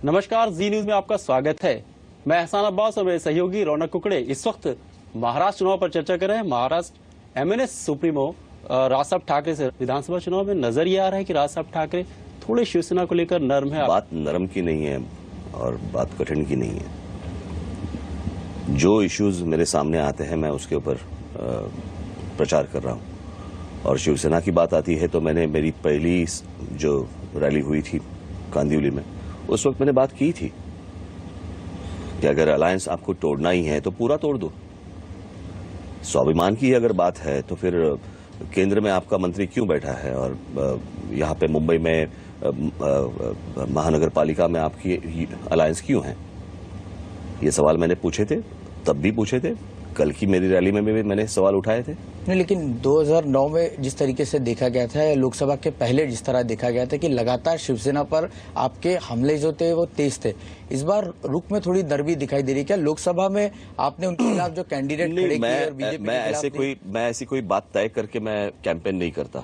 नमस्कार, जी न्यूज में आपका स्वागत है। मैं एहसान अब्बास और मेरे सहयोगी रौनक कुकड़े इस वक्त महाराष्ट्र चुनाव पर चर्चा कर रहे हैं। महाराष्ट्र एमएनएस सुप्रीमो राज साहब ठाकरे से विधानसभा चुनाव में नजर ये आ रहा है कि राज साहब ठाकरे थोड़े शिवसेना को लेकर नर्म है। बात नरम की नहीं है और बात कठिन की नहीं है। जो इश्यूज मेरे सामने आते हैं मैं उसके ऊपर प्रचार कर रहा हूं। और शिवसेना की बात आती है तो मेरी पहली जो रैली हुई थी कांदिवली में, उस वक्त मैंने बात की थी कि अगर अलायंस आपको तोड़ना ही है तो पूरा तोड़ दो। स्वाभिमान की अगर बात है तो फिर केंद्र में आपका मंत्री क्यों बैठा है और यहाँ पे मुंबई में महानगर पालिका में आपकी अलायंस क्यों है? ये सवाल मैंने पूछे थे, तब भी पूछे थे, कल की मेरी रैली में भी मैंने सवाल उठाए थे। नहीं, लेकिन 2009 में जिस तरीके से देखा गया था, लोकसभा के पहले जिस तरह देखा गया था कि लगातार शिवसेना पर आपके हमले जो थे वो तेज थे, इस बार रुख में थोड़ी नरमी दिखाई दे रही है। क्या लोकसभा में आपने उनके खिलाफ जो कैंडिडेट खड़े किए और बीजेपी मैं ऐसी कोई बात तय करके मैं कैंपेन नहीं करता।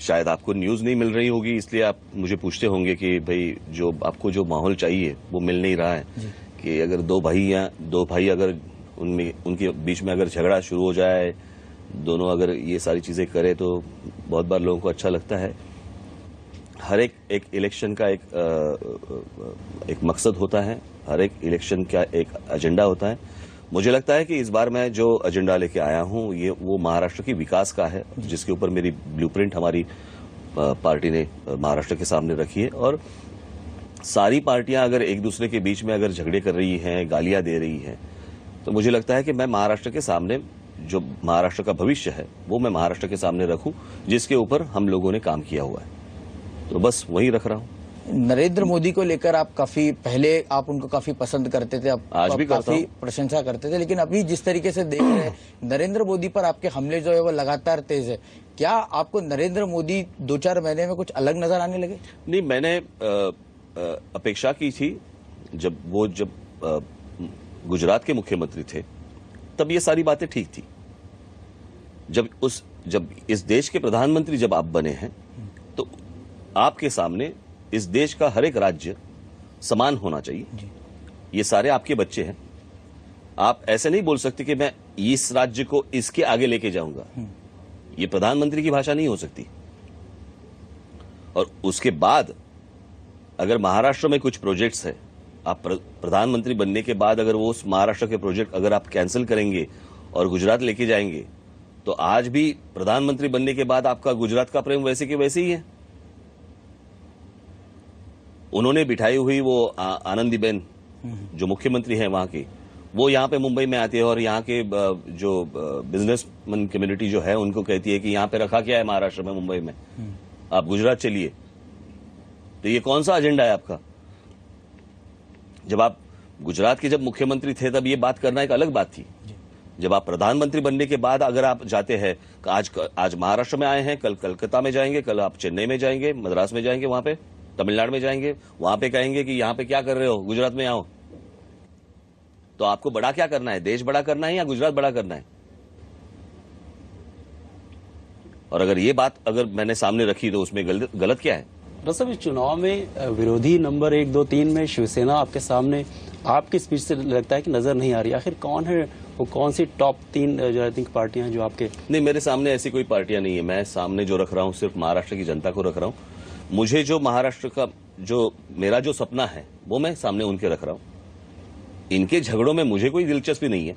शायद आपको न्यूज नहीं मिल रही होगी, इसलिए आप मुझे पूछते होंगे कि भाई जो आपको जो माहौल चाहिए वो मिल नहीं रहा है। कि अगर दो भाई अगर उनके बीच में अगर झगड़ा शुरू हो जाए, दोनों अगर ये सारी चीजें करे तो बहुत बार लोगों को अच्छा लगता है। हर एक इलेक्शन का एक मकसद होता है, हर एक इलेक्शन का एक एजेंडा होता है। मुझे लगता है कि इस बार मैं जो एजेंडा लेके आया हूं वो महाराष्ट्र की विकास का है, जिसके ऊपर मेरी ब्लूप्रिंट हमारी पार्टी ने महाराष्ट्र के सामने रखी है। और सारी पार्टियां अगर एक दूसरे के बीच में अगर झगड़े कर रही हैं, गालियां दे रही हैं, तो मुझे लगता है कि मैं महाराष्ट्र के सामने जो महाराष्ट्र का भविष्य है वो मैं महाराष्ट्र के सामने रखूं, जिसके ऊपर हम लोगों ने काम किया हुआ है। तो बस वही रख रहा हूं। नरेंद्र मोदी को लेकर आप पहले आप उनको काफी पसंद करते थे, आज भी काफी प्रशंसा करते थे, लेकिन अभी जिस तरीके से देख रहे हैं नरेंद्र मोदी पर आपके हमले जो है वो लगातार तेज है। क्या आपको नरेंद्र मोदी 2-4 महीने में कुछ अलग नजर आने लगे? नहीं, मैंने अपेक्षा की थी जब गुजरात के मुख्यमंत्री थे तब ये सारी बातें ठीक थी। जब इस देश के प्रधानमंत्री जब आप बने हैं तो आपके सामने इस देश का हर एक राज्य समान होना चाहिए। ये सारे आपके बच्चे हैं। आप ऐसे नहीं बोल सकते कि मैं इस राज्य को इसके आगे लेके जाऊंगा। ये प्रधानमंत्री की भाषा नहीं हो सकती। और उसके बाद अगर महाराष्ट्र में कुछ प्रोजेक्ट्स है, आप प्रधानमंत्री बनने के बाद अगर वो उस महाराष्ट्र के प्रोजेक्ट अगर आप कैंसिल करेंगे और गुजरात लेके जाएंगे, तो आज भी प्रधानमंत्री बनने के बाद आपका गुजरात का प्रेम वैसे के वैसे ही है। उन्होंने बिठाई हुई वो आनंदीबेन जो मुख्यमंत्री है वहां की, वो यहाँ पे मुंबई में आती है और यहाँ के जो बिजनेसमैन कम्युनिटी जो है उनको कहती है कि यहाँ पे रखा क्या है महाराष्ट्र में, मुंबई में, आप गुजरात चलिए। तो ये कौन सा एजेंडा है आपका? जब आप गुजरात के जब मुख्यमंत्री थे तब ये बात करना एक अलग बात थी। जब आप प्रधानमंत्री बनने के बाद अगर आप जाते हैं, आज महाराष्ट्र में आए हैं, कल कलकत्ता में जाएंगे, कल आप चेन्नई में जाएंगे, मद्रास में जाएंगे, वहां पे तमिलनाडु में जाएंगे, वहां पे कहेंगे कि यहाँ पे क्या कर रहे हो, गुजरात में आओ। तो आपको बड़ा क्या करना है? देश बड़ा करना है या गुजरात बड़ा करना है? और अगर ये बात अगर मैंने सामने रखी तो उसमें गलत क्या है? दरअसल इस चुनाव में विरोधी नंबर 1, 2, 3 में शिवसेना आपके सामने आपकी स्पीच से लगता है कि नजर नहीं आ रही। आखिर कौन है वो, कौन सी टॉप 3 जो आई थिंक पार्टियां हैं जो आपके? नहीं, मेरे सामने ऐसी कोई पार्टियां नहीं है। मैं सामने जो रख रहा हूं सिर्फ महाराष्ट्र की जनता को रख रहा हूं। मुझे जो महाराष्ट्र का मेरा जो सपना है वो मैं सामने उनके रख रहा हूं। इनके झगड़ों में मुझे कोई दिलचस्पी नहीं है।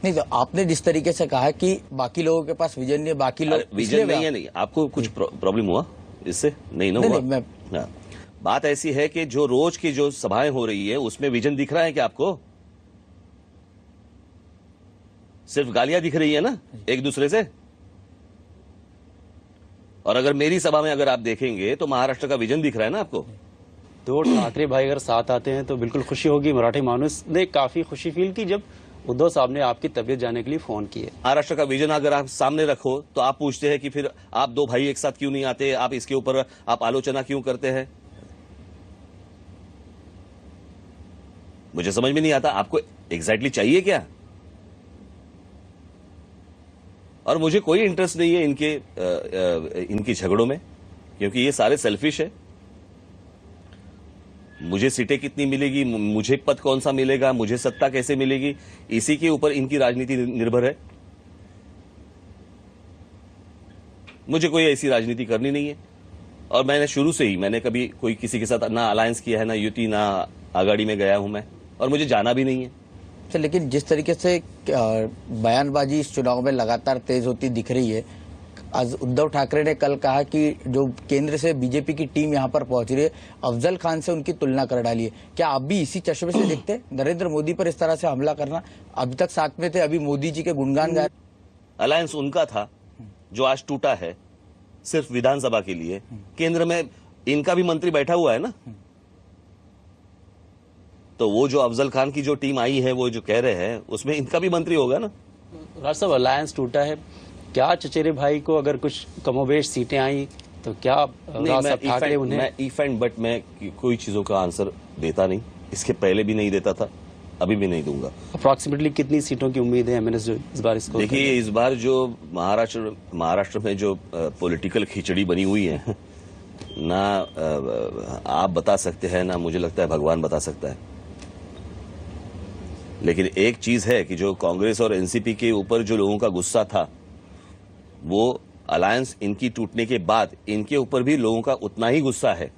नहीं, तो आपने जिस तरीके से कहा कि बाकी लोगों के पास विजन नहीं है, बाकी लोग विजन नहीं है, नहीं आपको कुछ प्रॉब्लम हुआ इससे? नहीं ना हुआ। बात ऐसी है कि जो रोज की जो सभाएं हो रही है उसमें विजन दिख रहा है क्या आपको? सिर्फ गालियां दिख रही है ना एक दूसरे से। और अगर मेरी सभा में अगर आप देखेंगे तो महाराष्ट्र का विजन दिख रहा है ना आपको। तो ठाकरे भाई अगर साथ आते हैं तो बिल्कुल खुशी होगी। मराठी मानुस ने काफी खुशी फील की जब उद्धव साहब ने आपकी तबीयत जानने के लिए फोन किए। महाराष्ट्र का विजन अगर आप सामने रखो तो आप पूछते हैं कि फिर आप दो भाई एक साथ क्यों नहीं आते, आप इसके ऊपर आप आलोचना क्यों करते हैं? मुझे समझ में नहीं आता आपको एग्जैक्टली चाहिए क्या। और मुझे कोई इंटरेस्ट नहीं है इनके झगड़ों में, क्योंकि ये सारे सेल्फिश है। मुझे सीटें कितनी मिलेगी, मुझे पद कौन सा मिलेगा, मुझे सत्ता कैसे मिलेगी, इसी के ऊपर इनकी राजनीति निर्भर है। मुझे कोई ऐसी राजनीति करनी नहीं है और मैंने शुरू से ही मैंने कभी कोई किसी के साथ ना अलायंस किया है, ना युति, ना आगाड़ी में गया हूं मैं, और मुझे जाना भी नहीं है। अच्छा, लेकिन जिस तरीके से बयानबाजी इस चुनाव में लगातार तेज होती दिख रही है, आज उद्धव ठाकरे ने कल कहा कि जो केंद्र से बीजेपी की टीम यहां पर पहुंच रही है, अफजल खान से उनकी तुलना कर डाली है। क्या आप भी इसी चश्मे से देखते हैं नरेंद्र मोदी पर इस तरह से हमला करना? अभी तक साथ में थे, अभी मोदी जी के गुणगान गाए। अलायंस उनका था जो आज टूटा है सिर्फ विधानसभा के लिए। केंद्र में इनका भी मंत्री बैठा हुआ है ना, तो वो जो अफजल खान की जो टीम आई है, वो जो कह रहे हैं, उसमें इनका भी मंत्री होगा ना। राज साहब, अलायंस टूटा है, क्या चचेरे भाई को अगर कुछ कमोबेश सीटें आई तो क्या राज साहब ठाकरे उन्हें? मैं इफ एंड बट मैं कोई चीजों का आंसर देता नहीं, इसके पहले भी नहीं देता था, अभी भी नहीं दूंगा। अप्रोक्सीमेटली कितनी सीटों की उम्मीद है एमएनएस जो इस बार इसको? देखिए, इस बार जो महाराष्ट्र में जो पॉलिटिकल खिचड़ी बनी हुई है ना, आप बता सकते हैं ना, मुझे लगता है भगवान बता सकता है। लेकिन एक चीज है कि जो कांग्रेस और एनसीपी के ऊपर जो लोगों का गुस्सा था, वो अलायंस इनकी टूटने के बाद इनके ऊपर भी लोगों का उतना ही गुस्सा है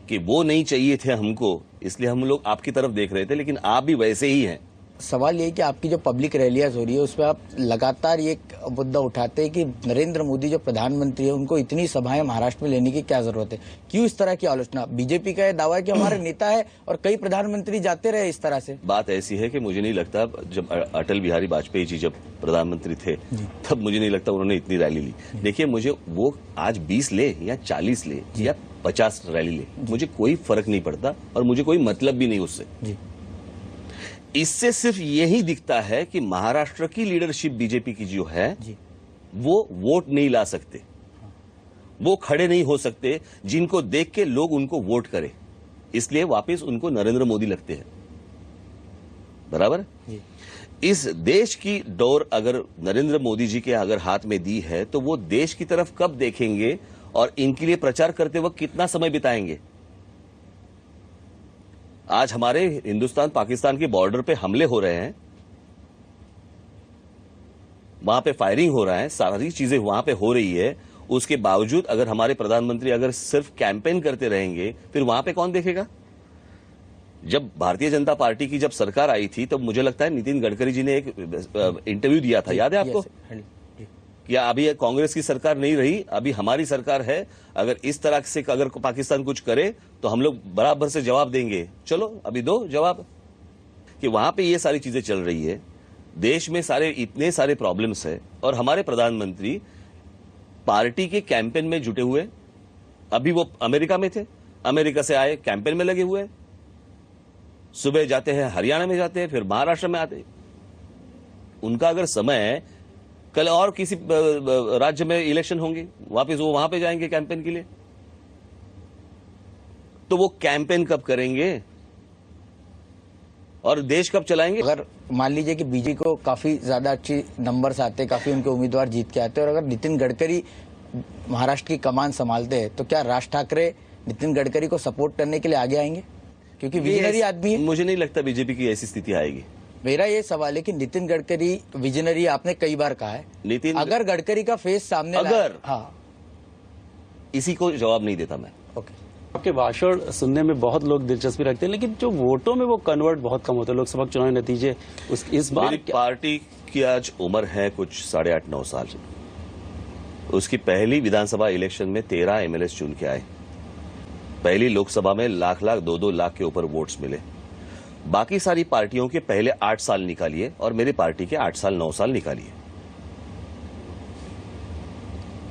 कि वो नहीं चाहिए थे हमको, इसलिए हम लोग आपकी तरफ देख रहे थे, लेकिन आप भी वैसे ही हैं। सवाल ये कि आपकी जो पब्लिक रैलियां हो रही है उसमें आप लगातार ये मुद्दा उठाते हैं कि नरेंद्र मोदी जो प्रधानमंत्री है उनको इतनी सभाएं महाराष्ट्र में लेने की क्या जरूरत है? क्यों इस तरह की आलोचना? बीजेपी का यह दावा है कि हमारे नेता है और कई प्रधानमंत्री जाते रहे इस तरह से। बात ऐसी है कि मुझे नहीं लगता, जब अटल बिहारी वाजपेयी जी जब प्रधानमंत्री थे तब मुझे नहीं लगता उन्होंने इतनी रैली ली। देखिए, मुझे वो आज 20 ले या 40 ले या 50 रैली ले, मुझे कोई फर्क नहीं पड़ता और मुझे कोई मतलब भी नहीं उससे। इससे सिर्फ यही दिखता है कि महाराष्ट्र की लीडरशिप बीजेपी की जो है वो वोट नहीं ला सकते, वो खड़े नहीं हो सकते जिनको देख के लोग उनको वोट करें, इसलिए वापस उनको नरेंद्र मोदी लगते हैं। बराबर? इस देश की डोर अगर नरेंद्र मोदी जी के अगर हाथ में दी है तो वो देश की तरफ कब देखेंगे और इनके लिए प्रचार करते वक्त कितना समय बिताएंगे? आज हमारे हिंदुस्तान पाकिस्तान के बॉर्डर पे हमले हो रहे हैं, वहां पे फायरिंग हो रहा है, सारी चीजें वहां पे हो रही है, उसके बावजूद अगर हमारे प्रधानमंत्री अगर सिर्फ कैंपेन करते रहेंगे फिर वहां पे कौन देखेगा? जब भारतीय जनता पार्टी की जब सरकार आई थी तब मुझे लगता है नितिन गडकरी जी ने एक इंटरव्यू दिया था, याद है आपको? या अभी कांग्रेस की सरकार नहीं रही, अभी हमारी सरकार है, अगर इस तरह से अगर पाकिस्तान कुछ करे तो हम लोग बराबर से जवाब देंगे। चलो अभी दो जवाब। कि वहां पे ये सारी चीजें चल रही है, देश में इतने सारे प्रॉब्लम्स है और हमारे प्रधानमंत्री पार्टी के कैंपेन में जुटे हुए। अभी वो अमेरिका में थे, अमेरिका से आए कैंपेन में लगे हुए, सुबह जाते हैं हरियाणा में जाते हैं, फिर महाराष्ट्र में आते हैं। उनका अगर समय है, कल और किसी राज्य में इलेक्शन होंगे, वापस वो वहां पे जाएंगे कैंपेन के लिए, तो वो कैंपेन कब करेंगे और देश कब चलाएंगे? अगर मान लीजिए कि बीजेपी को काफी ज्यादा अच्छी नंबर्स आते, काफी उनके उम्मीदवार जीत के आते और अगर नितिन गडकरी महाराष्ट्र की कमान संभालते हैं तो क्या राज ठाकरे नितिन गडकरी को सपोर्ट करने के लिए आगे आएंगे? क्योंकि विजनरी आदमी है। मुझे नहीं लगता बीजेपी की ऐसी स्थिति आएगी। मेरा ये सवाल है कि नितिन गडकरी विजनरी आपने कई बार कहा है, नितिन अगर गडकरी का फेस सामने अगर हाँ, इसी को जवाब नहीं देता मैं। ओके। आपके भाषण सुनने में बहुत लोग दिलचस्पी रखते हैं, लेकिन जो वोटों में वो कन्वर्ट बहुत कम होता है। लोकसभा चुनाव नतीजे इस बार मेरी पार्टी की आज उम्र है कुछ 8.5-9 साल। उसकी पहली विधानसभा इलेक्शन में 13 एमएलए चुन के आए। पहली लोकसभा में लाख 2-2 लाख के ऊपर वोट्स मिले। बाकी सारी पार्टियों के पहले 8 साल निकालिए और मेरी पार्टी के 8 साल 9 साल निकालिए।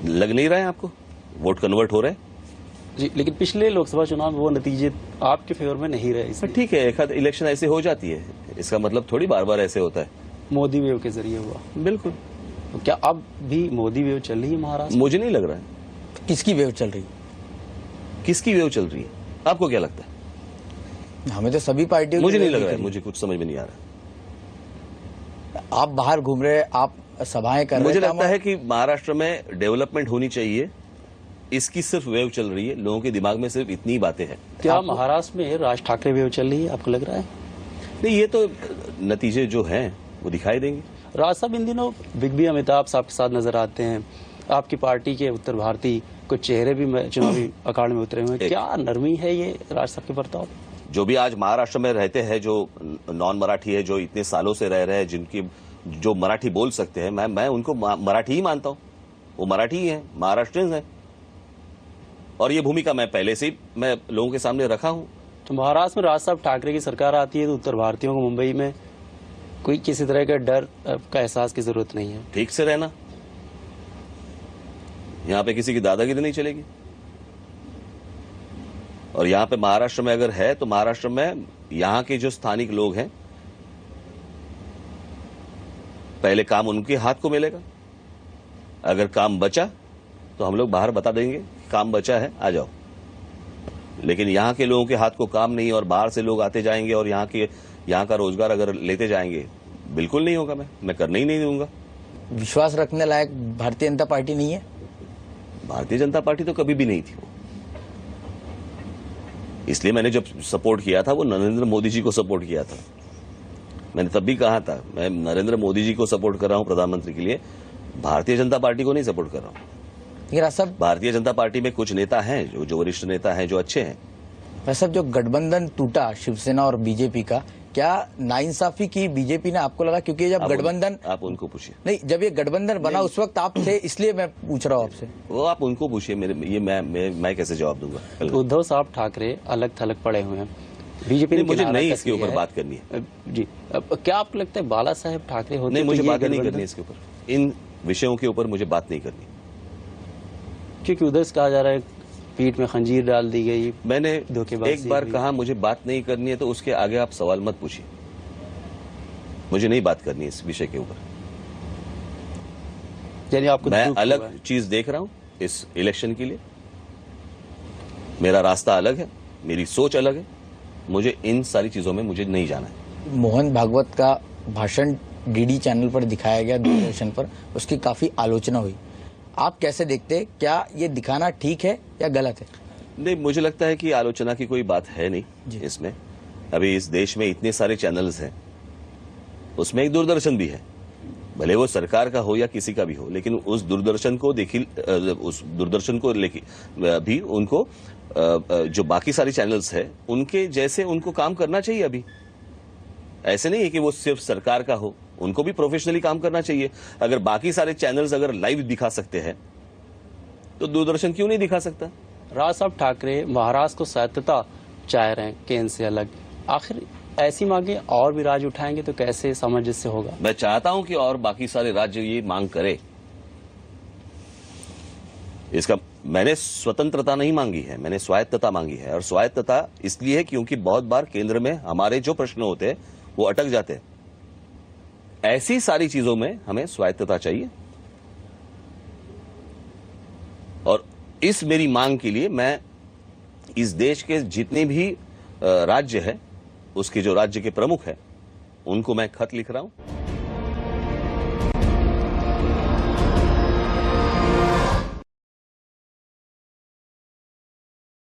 लग नहीं रहा है आपको वोट कन्वर्ट हो रहे हैं? जी, लेकिन पिछले लोकसभा चुनाव में वो नतीजे आपके फेवर में नहीं रहे। इसलिए ठीक है, एक आध इलेक्शन ऐसे हो जाती है, इसका मतलब थोड़ी बार बार ऐसे होता है। मोदी वेव के जरिए हुआ। बिल्कुल। तो क्या अब भी मोदी वेव चल रही है महाराष्ट्र? मुझे नहीं लग रहा है। किसकी वेव चल रही है? किसकी वेव चल रही है? आपको क्या लगता है? हमें तो सभी पार्टियों मुझे नहीं लग रहा है, मुझे कुछ समझ में नहीं आ रहा। आप बाहर घूम रहे, आप सभाएं कर रहे, मुझे लगता है कि महाराष्ट्र में डेवलपमेंट होनी चाहिए इसकी सिर्फ वेव चल रही है, लोगों के दिमाग में सिर्फ इतनी बातें हैं। क्या महाराष्ट्र में राज ठाकरे वेव चल रही है, आपको लग रहा है? नहीं, ये तो नतीजे जो हैं वो दिखाई देंगे। राज साहब, इन दिनों बिग बी अमिताभ साहब के साथ नजर आते हैं। आपकी पार्टी के उत्तर भारतीय कुछ चेहरे भी चुनावी अखाड़े में उतरे हुए हैं। क्या नरमी है ये राज साहब के बर्ताव? जो भी आज महाराष्ट्र में रहते हैं, जो नॉन मराठी है, जो इतने सालों से रह रहे हैं, जिनकी जो मराठी बोल सकते हैं, मैं उनको मराठी ही मानता हूं। वो मराठी ही है, महाराष्ट्रियंस हैं, और ये भूमिका मैं पहले से ही मैं लोगों के सामने रखा हूं। तो महाराष्ट्र में राज साहब ठाकरे की सरकार आती है तो उत्तर भारतीयों को मुंबई में कोई किसी तरह का डर का एहसास की जरूरत नहीं है। ठीक से रहना, यहां पे किसी की दादागिरी नहीं चलेगी। और यहां पे महाराष्ट्र में अगर है तो महाराष्ट्र में यहां के जो स्थानिक लोग हैं, पहले काम उनके हाथ को मिलेगा। अगर काम बचा तो हम लोग बाहर बता देंगे काम बचा है, आ जाओ। लेकिन यहां के लोगों के हाथ को काम नहीं, और बाहर से लोग आते जाएंगे और यहां का रोजगार अगर लेते जाएंगे, बिल्कुल नहीं होगा। मैं करने ही नहीं दूंगा। विश्वास रखने लायक भारतीय जनता पार्टी नहीं है? भारतीय जनता पार्टी तो कभी भी नहीं थी। इसलिए मैंने जब सपोर्ट किया था वो नरेंद्र मोदी जी को सपोर्ट किया था। मैंने तब भी कहा था मैं नरेंद्र मोदी जी को सपोर्ट कर रहा हूं प्रधानमंत्री के लिए, भारतीय जनता पार्टी को नहीं सपोर्ट कर रहा हूं। लेकिन सब भारतीय जनता पार्टी में कुछ नेता हैं जो वरिष्ठ नेता हैं, जो अच्छे हैं। सब जो गठबंधन टूटा शिवसेना और बीजेपी का, क्या नाइंसाफी की बीजेपी ने? आपको लगा क्योंकि जब गठबंधन, आप उनको पूछिए। नहीं, जब ये गठबंधन बना उस वक्त आप थे, इसलिए मैं पूछ रहा हूँ आपसे। वो आप उनको पूछिए, मैं कैसे जवाब दूंगा? उद्धव साहब ठाकरे अलग थलग पड़े हुए हैं, बीजेपी मुझे नहीं इसके ऊपर बात करनी है जी। क्या आपको लगता है बाला साहेब ठाकरे होते? नहीं, मुझे तो बात नहीं करनी इसके ऊपर, इन विषयों के ऊपर मुझे बात नहीं करनी, क्योंकि उधर से कहा जा रहा है पीठ में खंजीर डाल दी गई। मैंने धोखेबाजी एक बार कहा मुझे बात नहीं करनी है, तो उसके आगे आप सवाल मत पूछिए। मुझे नहीं बात करनी इस विषय के ऊपर। यानी आपको मैं दुख हुआ अलग है? चीज देख रहा हूं इस इलेक्शन के लिए। मेरा रास्ता अलग है, मेरी सोच अलग है। मुझे इन सारी चीजों में मुझे नहीं जाना है। मोहन भागवत का भाषण डीडी चैनल पर दिखाया गया, दूरदर्शन पर, उसकी काफी आलोचना हुई। आप कैसे देखते हैं? क्या ये दिखाना ठीक है या गलत है? नहीं, मुझे लगता है कि आलोचना की कोई बात है नहीं इसमें। अभी इस देश में इतने सारे चैनल्स हैं, उसमें एक दूरदर्शन भी है, भले वो सरकार का हो या किसी का भी हो, लेकिन उस दूरदर्शन को लेके भी उनको जो बाकी सारी चैनल्स है उनके जैसे उनको काम करना चाहिए। अभी ऐसे नहीं है कि वो सिर्फ सरकार का हो, उनको भी प्रोफेशनली काम करना चाहिए। अगर बाकी सारे चैनल्स अगर लाइव दिखा सकते हैं तो दूरदर्शन क्यों नहीं दिखा सकता? राज साहब ठाकरे महाराष्ट्र को स्वायत्तता चाह रहे हैं केंद्र से अलग। आखिर ऐसी मांगे और भी राज्य उठाएंगे तो कैसे सामंजस्य होगा? मैं चाहता हूं कि और बाकी सारे राज्य ये मांग करे। इसका मैंने स्वतंत्रता नहीं मांगी है, मैंने स्वायत्तता मांगी है। और स्वायत्तता इसलिए है क्योंकि बहुत बार केंद्र में हमारे जो प्रश्न होते हैं वो अटक जाते हैं। ऐसी सारी चीजों में हमें स्वायत्तता चाहिए, और इस मेरी मांग के लिए मैं इस देश के जितने भी राज्य हैं, उसके जो राज्य के प्रमुख हैं, उनको मैं खत लिख रहा हूं।